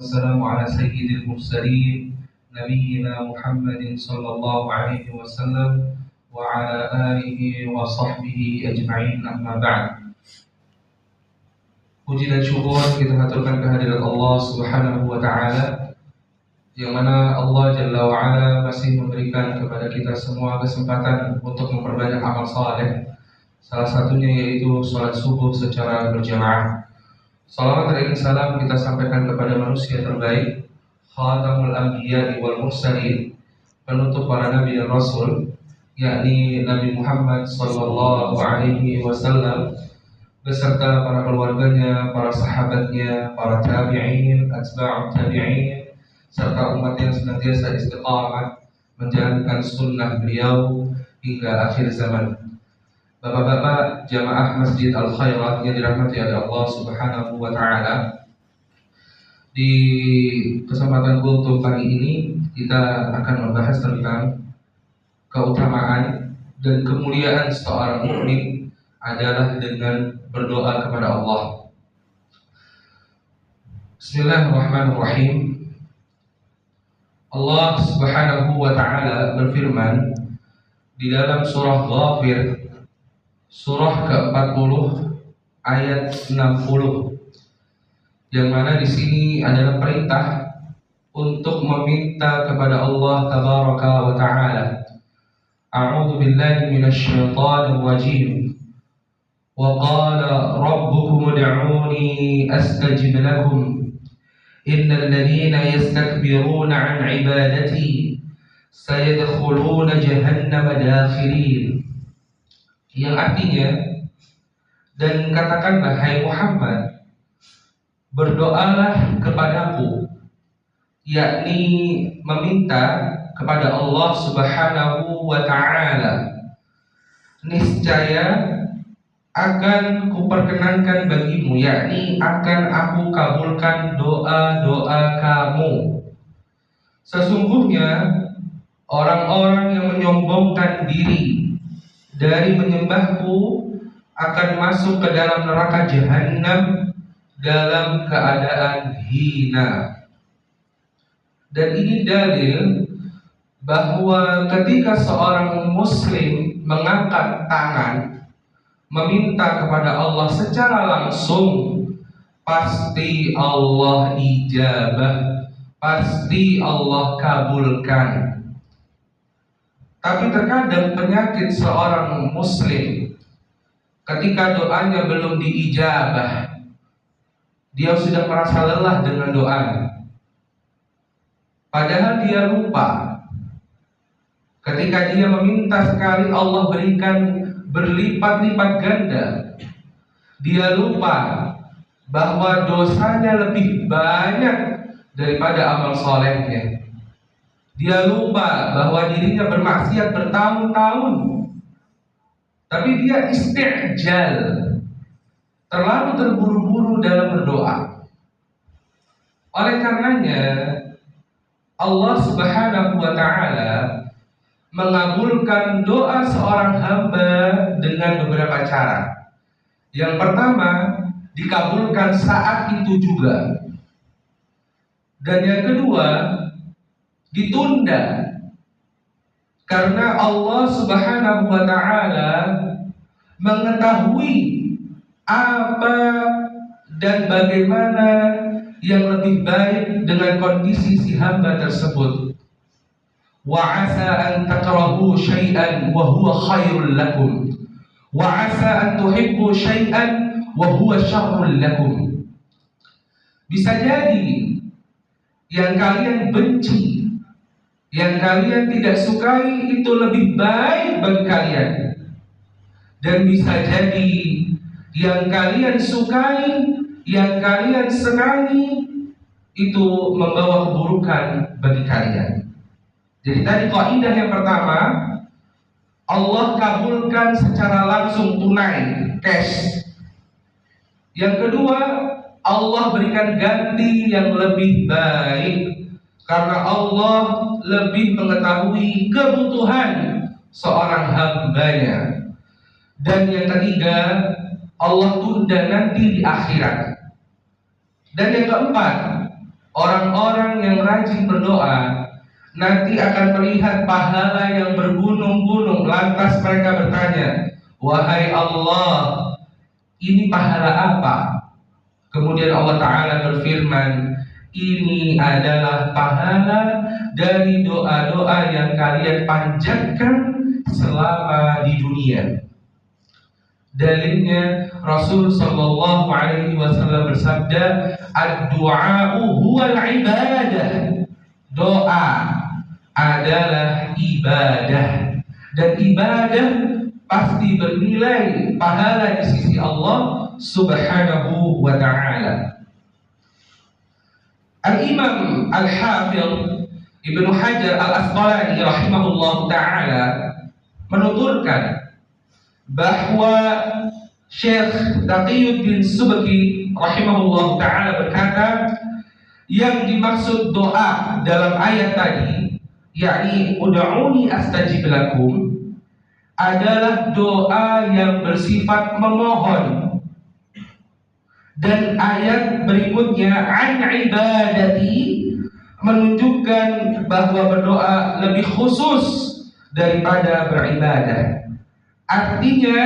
والسلام على سيد المرسلين نبينا محمد صلى الله عليه وسلم وعلى آله وصحبه أجمعين أما بعد. Puji dan syukur kita haturkan kehadirat Allah Subhanahu wa Ta'ala, yang mana Allah Jalla wa Ala masih memberikan kepada kita semua kesempatan untuk memperbanyak amal saleh. Salah satunya yaitu salat subuh secara berjamaah. Salawat dan salam kita sampaikan kepada manusia terbaik, Khatamul Anbiya wal Mursalin, penutup para nabi dan rasul, yakni Nabi Muhammad sallallahu alaihi wasallam, beserta para keluarganya, para sahabatnya, para tabi'in, atba'ut tabi'in, serta umat yang senantiasa istiqamah menjalankan sunnah beliau hingga akhir zaman. Bapak-bapak jamaah Masjid Al-Khairat yang dirahmati oleh Allah Subhanahu wa Ta'ala, di kesempatan kultum pagi ini kita akan membahas tentang keutamaan dan kemuliaan seorang mukmin adalah dengan berdoa kepada Allah. Bismillahirrahmanirrahim. Allah Subhanahu wa Ta'ala berfirman di dalam surah Ghafir, surah ke-40 ayat 60, yang mana di sini adalah perintah untuk meminta kepada Allah Tabaraka wa Ta'ala. A'udzu billahi minasyaitonir rajim. Wa qala rabbukum ud'uni astajib lakum innal ladzina yastakbiruna 'an 'ibadati sayadkhuluna jahannama dakhirin. Yang artinya, dan katakanlah hai Muhammad, berdoalah kepadaku, yakni meminta kepada Allah Subhanahu wa Ta'ala, niscaya akan kuperkenankan bagimu, yakni akan aku kabulkan doa-doa kamu. Sesungguhnya orang-orang yang menyombongkan diri dari menyembahku akan masuk ke dalam neraka Jahannam dalam keadaan hina. Dan ini dalil bahwa ketika seorang muslim mengangkat tangan meminta kepada Allah secara langsung, pasti Allah ijabah, pasti Allah kabulkan. Tapi terkadang penyakit seorang muslim, ketika doanya belum diijabah, dia sudah merasa lelah dengan doa, padahal dia lupa ketika dia meminta sekali Allah berikan berlipat-lipat ganda. Dia lupa bahwa dosanya lebih banyak daripada amal solehnya. Dia lupa bahwa dirinya bermaksiat bertahun-tahun, tapi dia isti'jal, terlalu terburu-buru dalam berdoa. Oleh karenanya Allah Subhanahu wa Ta'ala mengabulkan doa seorang hamba dengan beberapa cara. Yang pertama, dikabulkan saat itu juga. Dan yang kedua, ditunda, karena Allah Subhanahu wa Ta'ala mengetahui apa dan bagaimana yang lebih baik dengan kondisi si hamba tersebut. Wa 'asa an takrahu syai'an wa huwa khairul lakum wa 'asa an tuhibbu syai'an wa huwa syarrul lakum. Bisa jadi yang kalian benci, yang kalian tidak sukai itu lebih baik bagi kalian, dan bisa jadi yang kalian sukai, yang kalian senangi itu membawa keburukan bagi kalian. Jadi tadi kaidah yang pertama, Allah kabulkan secara langsung, tunai, cash. Yang kedua, Allah berikan ganti yang lebih baik, karena Allah lebih mengetahui kebutuhan seorang hambanya. Dan yang ketiga, Allah tunda nanti di akhirat. Dan yang keempat, orang orang-orang yang rajin berdoa nanti akan melihat pahala yang bergunung-gunung. Lantas mereka bertanya, wahai Allah, ini pahala apa? Kemudian Allah Ta'ala berfirman, ini adalah pahala dari doa-doa yang kalian panjatkan selama di dunia. Dalilnya Rasul sallallahu alaihi wasallam bersabda, ad-du'a'u huwal ibadah. Doa adalah ibadah, dan ibadah pasti bernilai pahala di sisi Allah Subhanahu wa ta'ala. Al-Imam Al-Hafidh Ibnu Hajar Al-Asqalani rahimahullah ta'ala menuturkan bahwa Syekh Taqiyuddin Subki rahimahullah ta'ala berkata, yang dimaksud doa dalam ayat tadi, yakni ud'uni astajib lakum, adalah doa yang bersifat memohon. Dan ayat berikutnya, an ibadati, menunjukkan bahwa berdoa lebih khusus daripada beribadah. Artinya,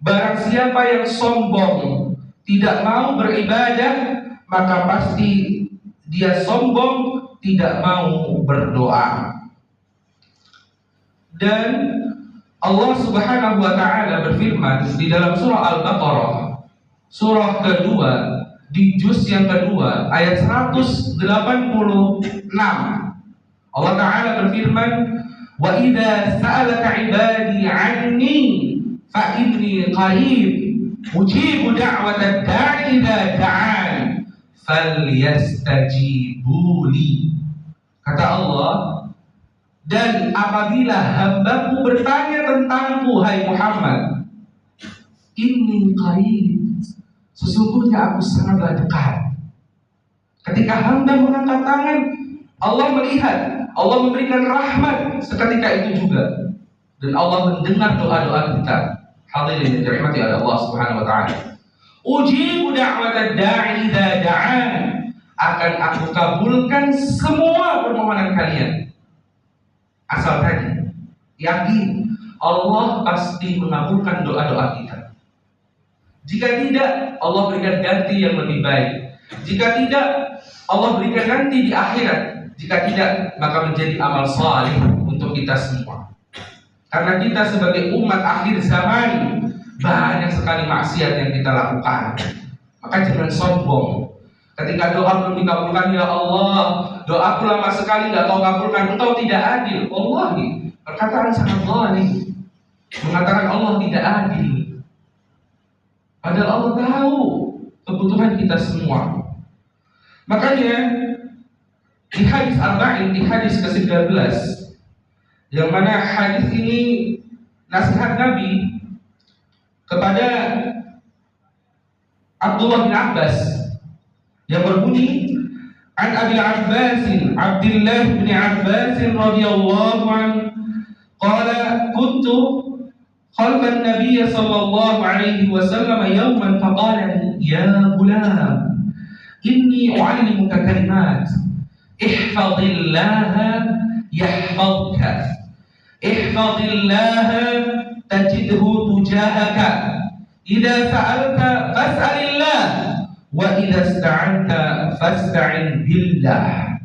barang siapa yang sombong tidak mau beribadah, maka pasti dia sombong tidak mau berdoa. Dan Allah Subhanahu wa ta'ala berfirman di dalam surah Al-Baqarah, surah kedua, di juz yang kedua, ayat 186. Allah Ta'ala berfirman, wa idza sa'alaka ibadi 'anni fa inni qarib ujibu da'watad da'i idza da'an falyastajibuli. Kata Allah, dan apabila hambaku bertanya tentangku, hai Muhammad, inni qarib, sesungguhnya aku sangatlah dekat. Ketika hamba mengangkat tangan, Allah melihat, Allah memberikan rahmat seketika itu juga, dan Allah mendengar doa-doa kita. Hadirin yang dirahmati oleh Allah Subhanahu wa ta'ala. Ujibu da'watad da'i idza da'an, akan aku kabulkan semua permohonan kalian. Asal tadi yakin Allah pasti mengabulkan doa-doa kita. Jika tidak, Allah berikan ganti yang lebih baik. Jika tidak, Allah berikan nanti di akhirat. Jika tidak, maka menjadi amal saleh untuk kita semua. Karena kita sebagai umat akhir zaman, banyak sekali maksiat yang kita lakukan. Maka jangan sombong. Ketika doa belum dikabulkan, ya Allah, doaku lama sekali nggak kau kabulkan, engkau tidak adil. Wallahi, perkataan sangat zalim. Mengatakan Allah tidak adil. Padahal Allah tahu kebutuhan kita semua. Makanya di hadis Arba'in, di hadis ke-19, yang mana hadis ini nasihat Nabi kepada Abdullah bin Abbas, yang berbunyi, an Abi Abbas Abdullah bin Abbas radhiyallahu anhu qala kuntu khalfan Nabiy sallallahu alaihi wasallam yawman faqala ya gulam inni u'allimuka kalimat ihfazillaha yahfazka ihfazillaha tajidhu tujahaka idza sa'alta fas'alillah wa idza ista'anta fasta'in billah.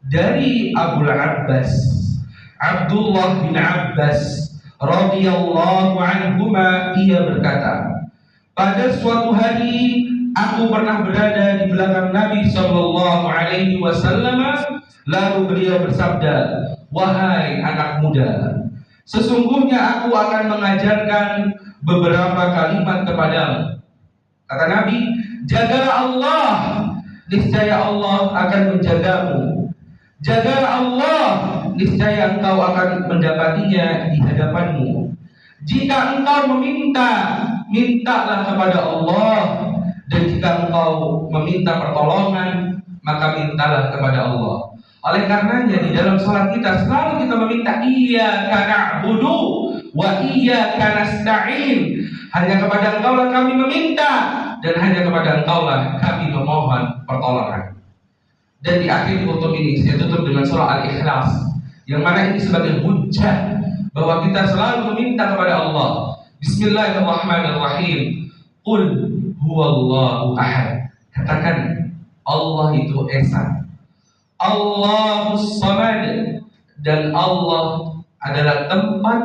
Dari Abu Abbas Abdullah bin Abbas radhiyallahu anhuma, ia berkata, pada suatu hari aku pernah berada di belakang Nabi sallallahu alaihi wasallam, lalu beliau bersabda, wahai anak muda, sesungguhnya aku akan mengajarkan beberapa kalimat kepadamu. Kata Nabi, jagalah Allah, niscaya Allah akan menjagamu. Jagalah Allah, niscaya engkau akan mendapatinya di hadapanmu. Jika engkau meminta, mintalah kepada Allah. Dan jika engkau meminta pertolongan, maka mintalah kepada Allah. Oleh karenanya di dalam salat kita selalu kita meminta iyyaka na'budu wa iyyaka nasta'in. Hanya kepada Engkau lah kami meminta, dan hanya kepada Engkau lah kami memohon pertolongan. Dan di akhir kutub ini saya tutup dengan surah Al-Ikhlas, yang mana ini sebagai hujjah bahwa kita selalu meminta kepada Allah. Bismillahirrahmanirrahim. Qul huwallahu ahad. Katakan Allah itu esa. Allahus samad. Dan Allah adalah tempat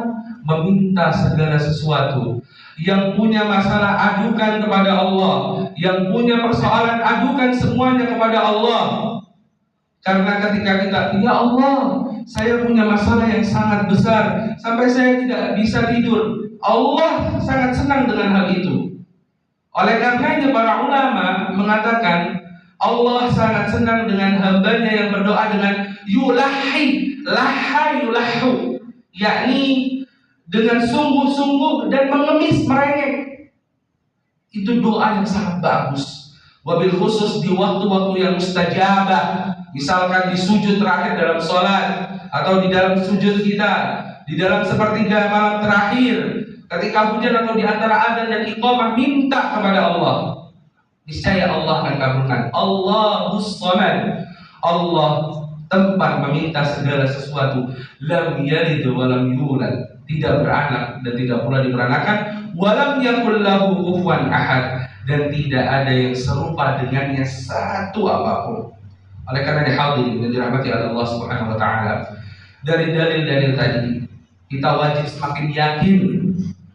meminta segala sesuatu. Yang punya masalah adukan kepada Allah, yang punya persoalan adukan semuanya kepada Allah. Karena ketika kita, ya Allah, saya punya masalah yang sangat besar sampai saya tidak bisa tidur, Allah sangat senang dengan hal itu. Oleh karenanya para ulama mengatakan Allah sangat senang dengan hambanya yang berdoa dengan yulahi, laha yulahu, yakni dengan sungguh-sungguh dan mengemis merengek. Itu doa yang sangat bagus. Wabil khusus di waktu-waktu yang mustajabah. Misalkan di sujud terakhir dalam sholat, atau di dalam sujud kita, di dalam sepertiga malam terakhir, ketika hujan atau di antara adzan dan iqamah, minta kepada Allah. Niscaya Allah akan kabulkan. Allahus samad. Allah tempat meminta segala sesuatu. Lam yalid wa lam yulad. Tidak beranak dan tidak pula diberanakan. Walam yakul lahu kufuwan ahad. Dan tidak ada yang serupa dengannya satu apapun. Oleh karena dihadirin dan dirahmati oleh Allah Subhanahu wa taala, dari dalil-dalil tadi kita wajib semakin yakin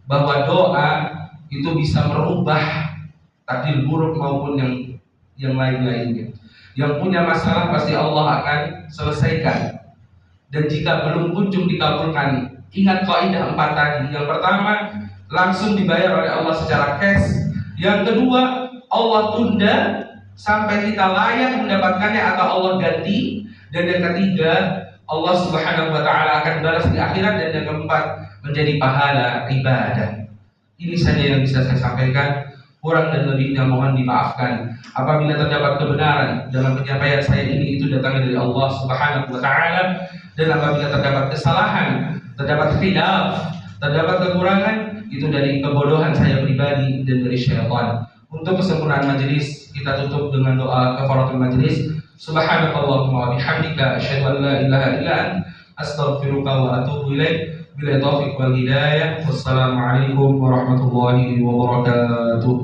bahwa doa itu bisa merubah takdir buruk maupun yang lain-lainnya. Yang punya masalah pasti Allah akan selesaikan. Dan jika belum kunjung dikabulkan, ingat kaidah 4 tadi. Yang pertama, langsung dibayar oleh Allah secara cash. Yang kedua, Allah tunda sampai kita layak mendapatkannya atau Allah ganti. Dan yang ketiga, Allah Subhanahu wa taala akan balas di akhirat. Dan yang keempat, menjadi pahala ibadah. Ini saja yang bisa saya sampaikan. Kurang dan lebihnya mohon dimaafkan. Apabila terdapat kebenaran dalam penyampaian saya ini, itu datangnya dari Allah Subhanahu wa taala. Dan apabila terdapat kesalahan, terdapat khilaf, terdapat kekurangan, itu dari kebodohan saya pribadi dan dari syaitan. Untuk kesempurnaan majelis, kita tutup dengan doa kafaratul majelis. Subhanakallahumma wa bihamdika asyhadu an la ilaha illa anta astaghfiruka wa atubu ilaik. Bila taufiq wal hidayah. Wassalamualaikum warahmatullahi wabarakatuh.